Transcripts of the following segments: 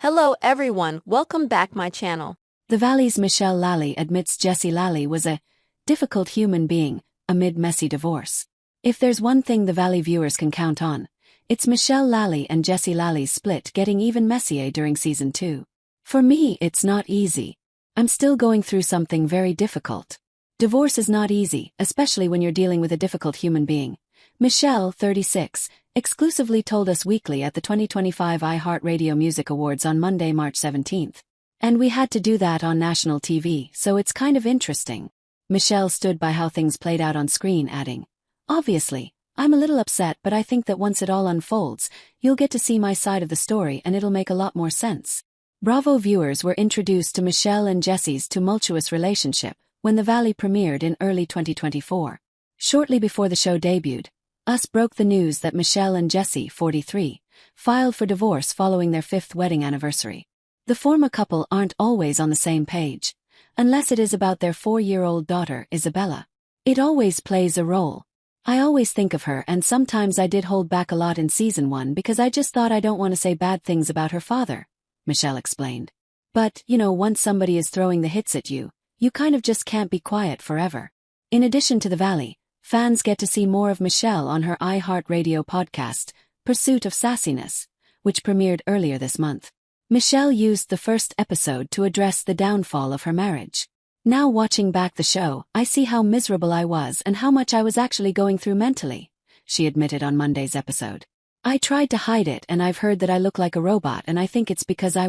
Hello everyone, welcome back my channel. The Valley's Michelle Lally admits Jessie Lally was a difficult human being amid messy divorce. If there's one thing the Valley viewers can count on, it's Michelle Lally and Jessie Lally's split getting even messier during season 2. For me, it's not easy. I'm still going through something very difficult. Divorce is not easy, especially when you're dealing with a difficult human being. Michelle, 36, exclusively told Us Weekly at the 2025 iHeartRadio Music Awards on Monday, March 17th. And we had to do that on national TV, so it's kind of interesting. Michelle stood by how things played out on screen, adding, "Obviously, I'm a little upset, but I think that once it all unfolds, you'll get to see my side of the story and it'll make a lot more sense." Bravo viewers were introduced to Michelle and Jessie's tumultuous relationship when The Valley premiered in early 2024. Shortly before the show debuted, Us broke the news that Michelle and Jessie, 43, filed for divorce following their 5th wedding anniversary. The former couple aren't always on the same page, unless it is about their 4-year-old daughter, Isabella. It always plays a role. I always think of her, and sometimes I did hold back a lot in season 1 because I just thought I don't want to say bad things about her father, Michelle explained. But, once somebody is throwing the hits at you, you kind of just can't be quiet forever. In addition to The Valley, fans get to see more of Michelle on her iHeartRadio podcast, Pursuit of Sassiness, which premiered earlier this month. Michelle used the first episode to address the downfall of her marriage. "Now watching back the show, I see how miserable I was and how much I was actually going through mentally," she admitted on Monday's episode. "I tried to hide it, and I've heard that I look like a robot, and I think it's because I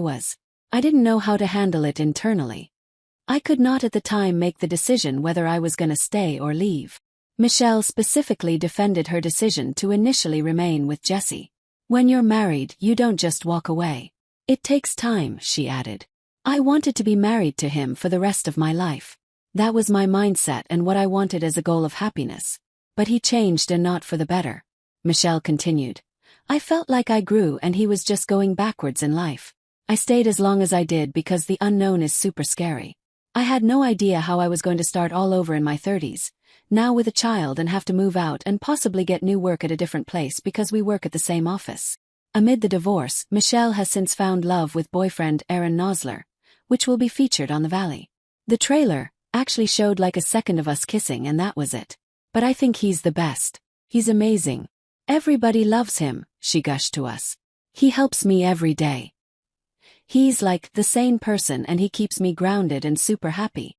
didn't know how to handle it internally. I could not at the time make the decision whether I was gonna stay or leave." Michelle specifically defended her decision to initially remain with Jessie. "When you're married, you don't just walk away. It takes time," she added. "I wanted to be married to him for the rest of my life. That was my mindset and what I wanted as a goal of happiness. But he changed, and not for the better." Michelle continued, "I felt like I grew and he was just going backwards in life. I stayed as long as I did because the unknown is super scary. I had no idea how I was going to start all over in my 30s, now with a child, and have to move out and possibly get new work at a different place because we work at the same office." Amid the divorce, Michelle has since found love with boyfriend Aaron Nosler, which will be featured on The Valley. "The trailer actually showed like a second of us kissing, and that was it. But I think he's the best. He's amazing. Everybody loves him," she gushed to Us. "He helps me every day. He's like the sane person, and he keeps me grounded and super happy."